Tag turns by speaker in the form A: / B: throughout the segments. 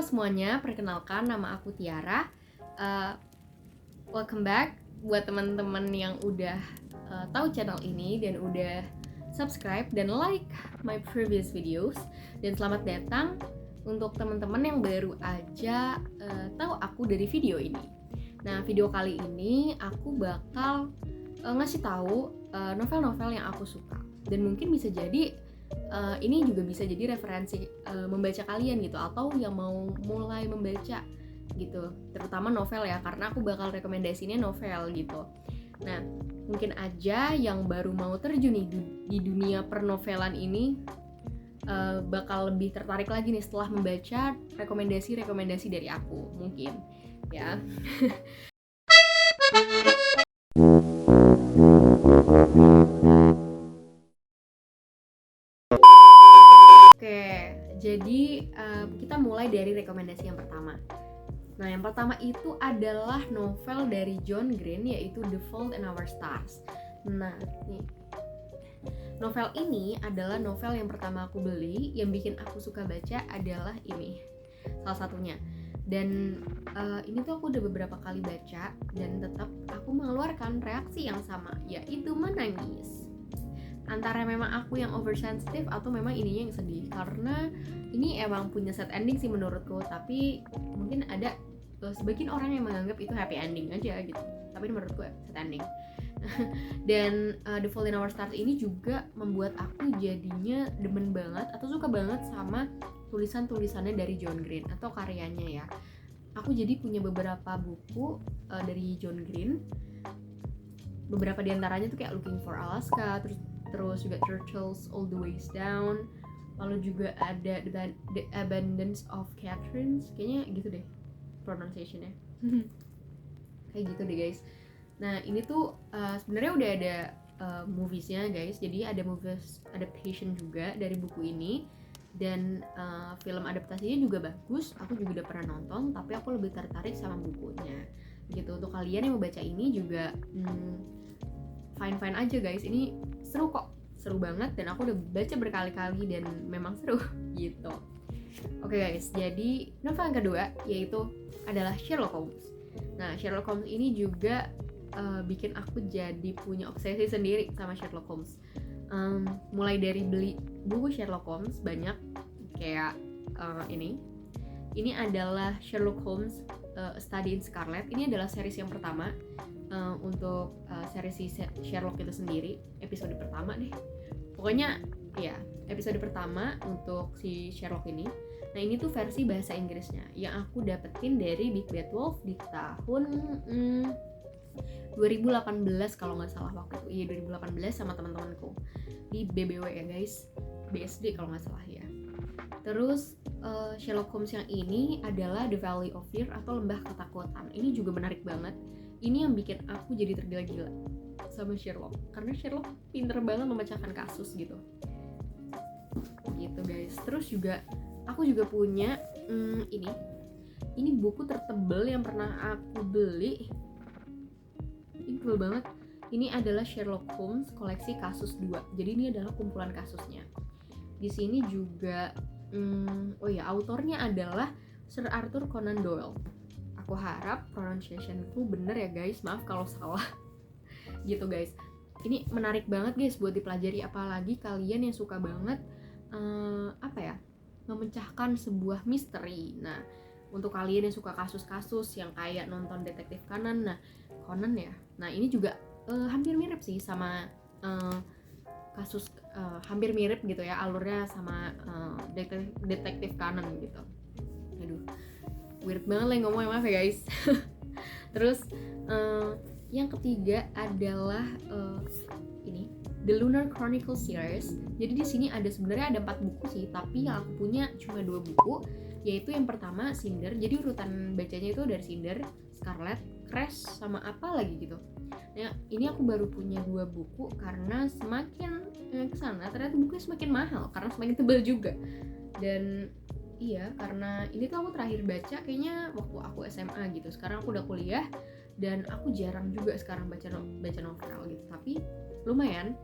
A: semuanya, perkenalkan nama aku Tiara. Welcome back buat teman-teman yang udah tahu channel ini dan udah subscribe dan like my previous videos. Dan selamat datang untuk teman-teman yang baru aja tahu aku dari video ini. Nah, video kali ini aku bakal ngasih tahu novel-novel yang aku suka. Dan mungkin bisa jadi ini juga bisa jadi referensi membaca kalian gitu, atau yang mau mulai membaca gitu, terutama novel ya, karena aku bakal rekomendasinya novel gitu. Nah, mungkin aja yang baru mau terjun nih di dunia pernovelan ini bakal lebih tertarik lagi nih setelah membaca rekomendasi dari aku mungkin ya. Oke, jadi kita mulai dari rekomendasi yang pertama. Nah, yang pertama itu adalah novel dari John Green, yaitu The Fault in Our Stars. Nah, nih, novel ini adalah novel yang pertama aku beli, yang bikin aku suka baca adalah ini, salah satunya. Dan ini tuh aku udah beberapa kali baca, dan tetap aku mengeluarkan reaksi yang sama, yaitu menangis. Antara memang aku yang oversensitive atau memang ininya yang sedih, karena ini emang punya sad ending sih menurutku, tapi mungkin ada sebagian orang yang menganggap itu happy ending aja gitu, tapi menurutku sad ending. Dan The Fault in Our Stars ini juga membuat aku jadinya demen banget atau suka banget sama tulisan-tulisannya dari John Green atau karyanya ya. Aku jadi punya beberapa buku dari John Green. Beberapa diantaranya tuh kayak Looking for Alaska, terus juga Turtles All the Ways Down, lalu juga ada The Abundance of Catherine, kayaknya gitu deh pronunciation-nya. Kayak gitu deh guys. Nah, ini tuh sebenarnya udah ada movies-nya guys, jadi ada movies adaptation juga dari buku ini, dan film adaptasinya juga bagus. Aku juga udah pernah nonton, tapi aku lebih tertarik sama bukunya gitu. Untuk kalian yang mau baca ini juga fine aja guys, ini seru kok, seru banget, dan aku udah baca berkali-kali dan memang seru gitu. Oke guys, jadi novel yang kedua yaitu adalah Sherlock Holmes. Nah, Sherlock Holmes ini juga bikin aku jadi punya obsesi sendiri sama Sherlock Holmes. Mulai dari beli buku Sherlock Holmes banyak, kayak ini adalah Sherlock Holmes A Study in Scarlet. Ini adalah series yang pertama untuk series Sherlock itu sendiri, episode pertama deh pokoknya ya, episode pertama untuk si Sherlock ini. Nah, ini tuh versi bahasa Inggrisnya yang aku dapetin dari Big Bad Wolf di tahun 2018 kalau nggak salah waktu itu. Iya, 2018 sama teman-temanku di BBW ya guys, BSD kalau nggak salah ya. Terus Sherlock Holmes yang ini adalah The Valley of Fear atau Lembah Ketakutan. Ini juga menarik banget. Ini yang bikin aku jadi tergila-gila sama Sherlock, karena Sherlock pinter banget memecahkan kasus gitu guys. Terus juga aku juga punya ini buku tertebal yang pernah aku beli. Ini tebal banget. Ini adalah Sherlock Holmes koleksi kasus 2. Jadi ini adalah kumpulan kasusnya. Di sini juga autornya adalah Sir Arthur Conan Doyle. Aku harap pronunciation-ku bener ya guys, maaf kalau salah. Gitu guys. Ini menarik banget guys buat dipelajari, apalagi kalian yang suka banget memecahkan sebuah misteri. Nah, untuk kalian yang suka kasus-kasus yang kayak nonton Detektif Conan, Conan ya. Nah, ini juga hampir mirip sih sama kasus, hampir mirip gitu ya alurnya sama Detektif Conan gitu. Aduh, weird banget lah ngomongnya, maaf ya guys. Terus yang ketiga adalah ini The Lunar Chronicle series. Jadi di sini sebenarnya ada 4 buku sih, tapi yang aku punya cuma 2 buku, yaitu yang pertama Cinder. Jadi urutan bacanya itu dari Cinder, Scarlet, Crash, sama apa lagi gitu. Nah, ini aku baru punya 2 buku karena semakin kesana ternyata bukunya semakin mahal karena semakin tebal juga. Dan iya, karena ini tuh aku terakhir baca kayaknya waktu aku SMA gitu. Sekarang aku udah kuliah dan aku jarang juga sekarang baca novel gitu. Tapi lumayan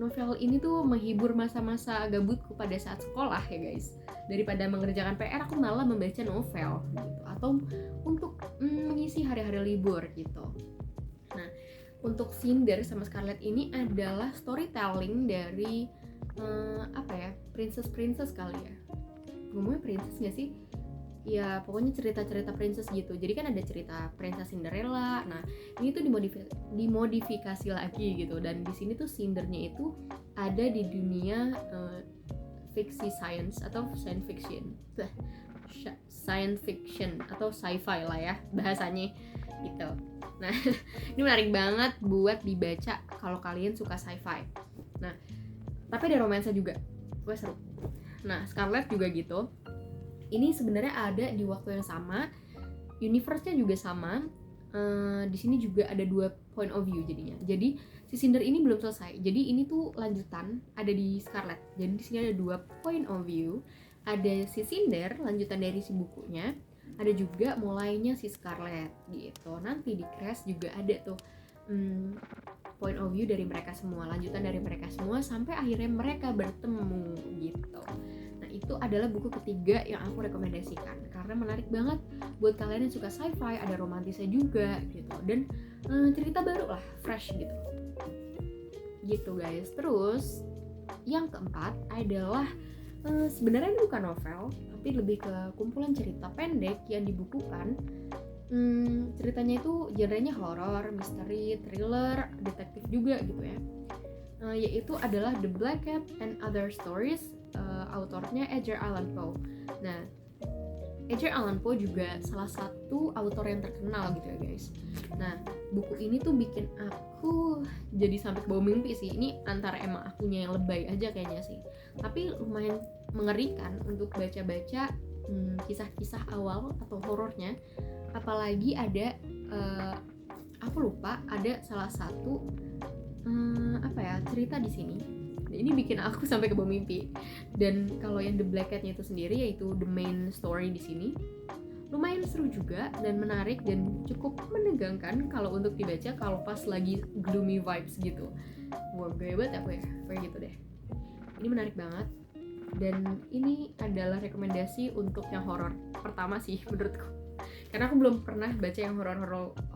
A: Novel ini tuh menghibur masa-masa gabutku pada saat sekolah ya guys. Daripada mengerjakan PR, aku malah membaca novel gitu, atau untuk mengisi hari-hari libur gitu. Nah, untuk Cinder sama Scarlet ini adalah storytelling dari princess kali ya. Ngomongnya princess nggak sih? Ya pokoknya cerita-cerita princess gitu. Jadi kan ada cerita Princess Cinderella. Nah ini tuh dimodifikasi lagi gitu. Dan di sini tuh Cindernya itu ada di dunia fiksi science atau science fiction. Science fiction atau sci-fi lah ya bahasanya gitu. Nah ini menarik banget buat dibaca kalau kalian suka sci-fi. Nah tapi ada romansa juga, gue seru. Nah Scarlet juga gitu. Ini sebenarnya ada di waktu yang sama, universe-nya juga sama. Di sini juga ada 2 point of view jadinya. Jadi si Cinder ini belum selesai. Jadi ini tuh lanjutan ada di Scarlet. Jadi di sini ada 2 point of view. Ada si Cinder lanjutan dari si bukunya. Ada juga mulainya si Scarlet gitu. Nanti di Crash juga ada tuh point of view dari mereka semua, lanjutan dari mereka semua sampai akhirnya mereka bertemu gitu. Nah itu adalah buku ketiga yang aku rekomendasikan karena menarik banget buat kalian yang suka sci-fi, ada romantisnya juga gitu, dan cerita baru lah, fresh gitu guys. Terus yang keempat adalah sebenarnya ini bukan novel tapi lebih ke kumpulan cerita pendek yang dibukukan. Ceritanya itu genrenya horor, misteri, thriller, detektif juga gitu ya. Yaitu adalah The Black Cat and Other Stories, autornya Edgar Allan Poe. Nah, Edgar Allan Poe juga salah satu autor yang terkenal gitu ya guys. Nah, buku ini tuh bikin aku jadi sampai ke bawah mimpi sih. Ini antara emang akunya yang lebay aja kayaknya sih. Tapi lumayan mengerikan untuk baca-baca kisah-kisah awal atau horornya. Apalagi ada aku lupa ada salah satu cerita di sini. Ini bikin aku sampai ke bawah mimpi. Dan kalau yang The Black Cat-nya itu sendiri, yaitu the main story di sini, lumayan seru juga dan menarik dan cukup menegangkan kalau untuk dibaca kalau pas lagi gloomy vibes gitu. Wah, gaya banget aku ya, kayak gitu deh. Ini menarik banget. Dan ini adalah rekomendasi untuk yang horor pertama sih menurutku. Karena aku belum pernah baca yang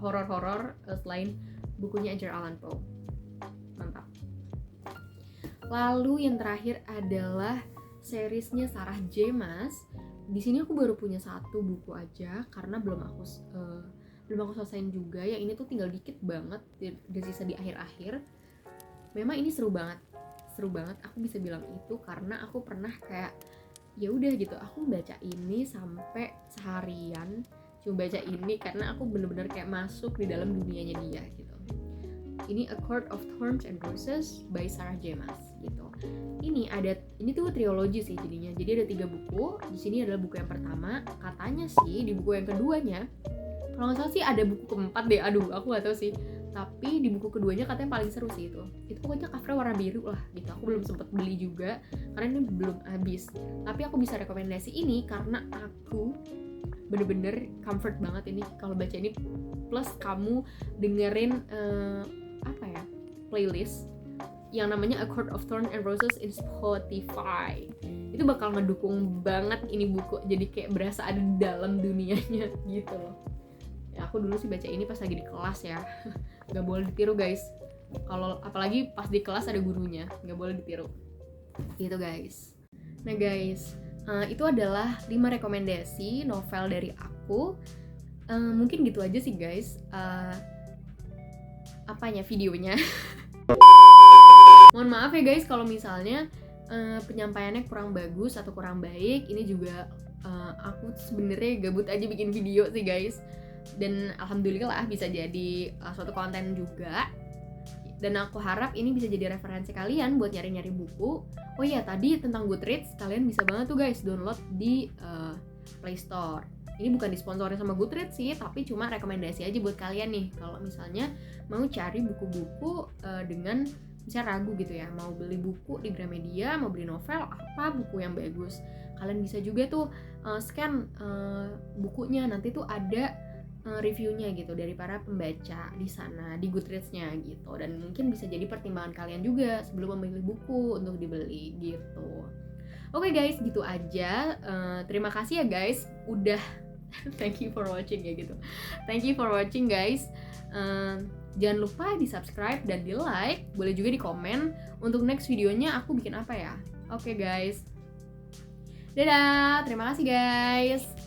A: horor selain bukunya Edgar Allan Poe. Mantap. Lalu yang terakhir adalah seriesnya Sarah J. Maas. Di sini aku baru punya 1 buku aja karena belum aku selesaiin juga. Yang ini tuh tinggal dikit banget, udah sisa di akhir-akhir. Memang ini seru banget. Aku bisa bilang itu karena aku pernah kayak ya udah gitu, aku baca ini sampai seharian. Cuma baca ini karena aku bener-bener kayak masuk di dalam dunianya dia gitu. Ini A Court of Thorns and Roses by Sarah J. Maas gitu. Ini tuh trilogi sih jadinya. Jadi ada 3 buku. Di sini adalah buku yang pertama. Katanya sih di buku yang keduanya, kalau nggak salah sih ada buku keempat deh. Aduh, aku nggak tahu sih. Tapi di buku keduanya katanya paling seru sih itu. Itu pokoknya covernya warna biru lah gitu. Aku belum sempet beli juga karena ini belum habis. Tapi aku bisa rekomendasi ini karena aku bener-bener comfort banget ini kalau baca ini, plus kamu dengerin playlist yang namanya A Court of Thorns and Roses in Spotify. Itu bakal ngedukung banget ini buku, jadi kayak berasa ada di dalam dunianya gitu loh. Ya aku dulu sih baca ini pas lagi di kelas ya. Gak boleh ditiru guys. Kalau apalagi pas di kelas ada gurunya, gak boleh ditiru gitu guys. Nah guys, itu adalah 5 rekomendasi novel dari aku. Mungkin gitu aja sih guys videonya. Mohon maaf ya guys kalau misalnya penyampaiannya kurang bagus atau kurang baik. Ini juga aku sebenarnya gabut aja bikin video sih guys. Dan alhamdulillah bisa jadi suatu konten juga. Dan aku harap ini bisa jadi referensi kalian buat nyari-nyari buku. Oh iya, tadi tentang Goodreads, kalian bisa banget tuh guys download di Play Store. Ini bukan disponsorin sama Goodreads sih, tapi cuma rekomendasi aja buat kalian nih. Kalau misalnya mau cari buku-buku dengan misalnya ragu gitu ya, mau beli buku di Gramedia, mau beli novel, apa buku yang bagus. Kalian bisa juga tuh scan bukunya, nanti tuh ada reviewnya gitu dari para pembaca di sana di Goodreads-nya gitu, dan mungkin bisa jadi pertimbangan kalian juga sebelum memilih buku untuk dibeli gitu. Oke guys, gitu aja. Terima kasih ya guys udah thank you for watching ya gitu. Thank you for watching guys. Jangan lupa di subscribe dan di like, boleh juga di komen untuk next videonya aku bikin apa ya. Oke guys, dadah, terima kasih guys.